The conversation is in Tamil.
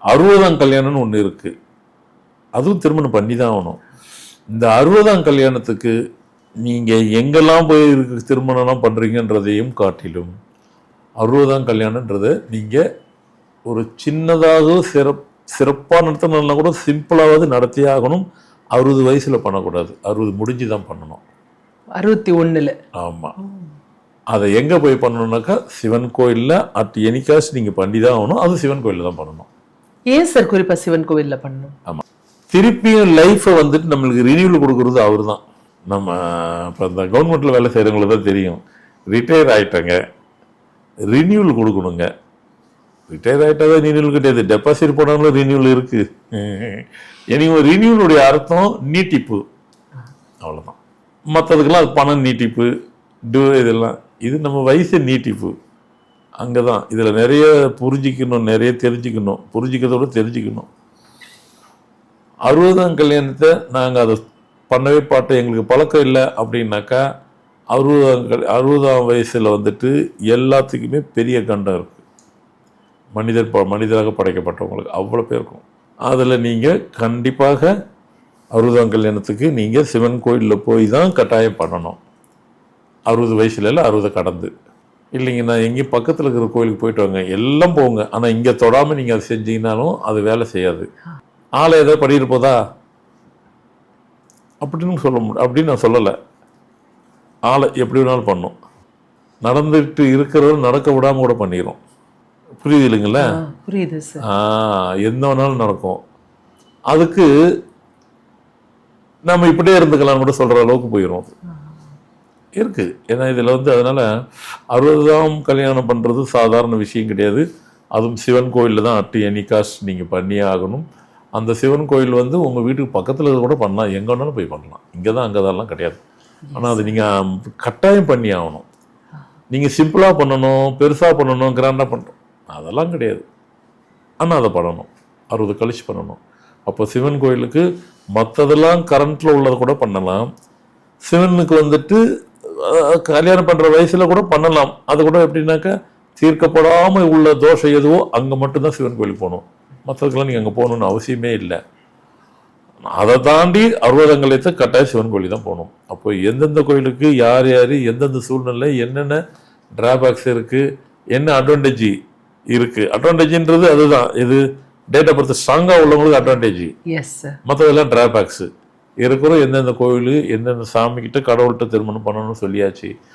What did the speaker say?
60ஆம் கல்யாணம்னு ஒன்று இருக்கு, அதுவும் திருமணம் பண்ணி தான் ஆகணும். இந்த 60ஆம் கல்யாணத்துக்கு நீங்க எங்கெல்லாம் போய் திருமணம்லாம் பண்றீங்கன்றதையும் காட்டிலும் 60ஆம் கல்யாணன்றதை நீங்க ஒரு சின்னதாக சிறப்பாக நடத்தணும்னா கூட சிம்பிளாவது நடத்தியே ஆகணும். 60 வயசுல பண்ணக்கூடாது, 60 முடிஞ்சு தான் பண்ணணும். 61ல். ஆமா. அதை எங்க போய் பண்ணணும்னாக்கா சிவன் கோயில்ல அட் எனி காஸ்ட் நீங்க பண்ணி தான் ஆகணும். அது சிவன் கோயில்ல தான் பண்ணணும். ஏன் சார் குறிப்பா சிவன் கோவில்ல பண்ணணும்? ஆமா, திருப்பியும் லைஃபை வந்துட்டு நம்மளுக்கு ரினியூவல் கொடுக்கறது அவர் தான். நம்ம இப்போ இந்த கவர்மெண்ட்ல வேலை செய்கிறவங்களுக்கு தான் தெரியும். ரிட்டையர் ஆகிட்டாங்க, ரினியூவல் கொடுக்கணுங்க. ரிட்டையர் ஆகிட்டாவே ரினியூவல் கிடையாது, டெபாசிட் போனாலும் ரினியூவல் இருக்கு. எனக்கு ரினியூவலுடைய அர்த்தம் நீட்டிப்பு, அவ்வளோதான். மற்றதுக்கெல்லாம் அது பணம் நீட்டிப்பு இதெல்லாம், இது நம்ம வயசு நீட்டிப்பு. அங்கே தான் இதில் நிறைய புரிஞ்சிக்கணும், நிறைய தெரிஞ்சுக்கணும், புரிஞ்சிக்கிறதோட தெரிஞ்சுக்கணும். 60ஆம் கல்யாணத்தை நாங்கள் அதை பண்ணவே பாட்டோம், எங்களுக்கு பழக்கம் இல்லை அப்படின்னாக்கா 60ஆம் வயசில் வந்துட்டு எல்லாத்துக்குமே பெரிய கண்டம் இருக்குது. மனிதராக படைக்கப்பட்டவங்களுக்கு அவ்வளோ பேருக்கும். அதில் நீங்கள் கண்டிப்பாக 60ஆம் கல்யாணத்துக்கு நீங்கள் சிவன் கோயிலில் போய் தான் கட்டாயம் பண்ணணும். 60 வயசுல இல்லை, 60 கடந்து இல்லைங்க. நான் எங்கேயும் பக்கத்தில் இருக்கிற கோயிலுக்கு போயிட்டு வாங்க, எல்லாம் போங்க, ஆனால் இங்கே தொடாமல் நீங்கள் அதை செஞ்சீங்கன்னாலும் அது வேலை செய்யாது. ஆளை ஏதாவது பண்ணிட்டு போதா அப்படின்னு சொல்ல முடியும், அப்படின்னு நான் சொல்லலை. ஆளை எப்படி வேணாலும் பண்ணும், நடந்துட்டு இருக்கிறவங்க நடக்க விடாமல் கூட பண்ணிடும். புரியுது இல்லைங்களா? புரியுது சார். எந்த வேணாலும் நடக்கும். அதுக்கு நம்ம இப்படியே இருந்துக்கலாம் கூட சொல்கிற அளவுக்கு போயிடும் இருக்கு. ஏன்னா இதில் வந்து அதனால் 60ஆம் கல்யாணம் பண்ணுறது சாதாரண விஷயம் கிடையாது. அதுவும் சிவன் கோயிலில் தான் அட்டு எனி காஸ்ட் நீங்கள் பண்ணியே ஆகணும். அந்த சிவன் கோயில் வந்து உங்கள் வீட்டுக்கு பக்கத்தில் கூட பண்ணலாம், எங்கே வேணாலும் போய் பண்ணலாம், இங்கே தான் அங்கே தான் கிடையாது. ஆனால் அது நீங்கள் கட்டாயம் பண்ணி ஆகணும். நீங்கள் சிம்பிளாக பண்ணணும், பெருசாக பண்ணணும், கிராண்டாக பண்ணணும் அதெல்லாம் கிடையாது. ஆனால் அதை பண்ணணும், 60 கழிச்சு பண்ணணும். அப்போ சிவன் கோயிலுக்கு மற்றதெல்லாம் கரண்ட்டில் உள்ளதை கூட பண்ணலாம். சிவனுக்கு வந்துட்டு கல்யாணம் பண்ணுற வயசில் கூட பண்ணலாம். அது கூட எப்படின்னாக்கா தீர்க்கப்படாமல் உள்ள தோஷம் எதுவோ அங்கே மட்டும்தான் சிவன் கோயிலுக்கு போகணும், மற்றதுக்கெல்லாம் நீங்கள் அங்கே போகணுன்னு அவசியமே இல்லை. அதை தாண்டி 60ஆம் கல்யாணத்தை கட்டாயம் சிவன் கோயில் தான் போகணும். அப்போ எந்தெந்த கோயிலுக்கு யார் யார் எந்தெந்த சூழ்நிலை என்னென்ன டிராபேக்ஸ் இருக்குது, என்ன அட்வான்டேஜ் இருக்குது. அட்வான்டேஜ்ன்றது அதுதான், இது டேட் ஆஃப் பர்த் ஸ்ட்ராங்காக உள்ளவங்களுக்கு அட்வான்டேஜ், மற்றதெல்லாம் டிராபேக்ஸு இருக்கிறோம். எந்தெந்த கோயில் எந்தெந்த சாமிக்கிட்ட கடவுள்கிட்ட திருமணம் பண்ணணும்னு சொல்லியாச்சு.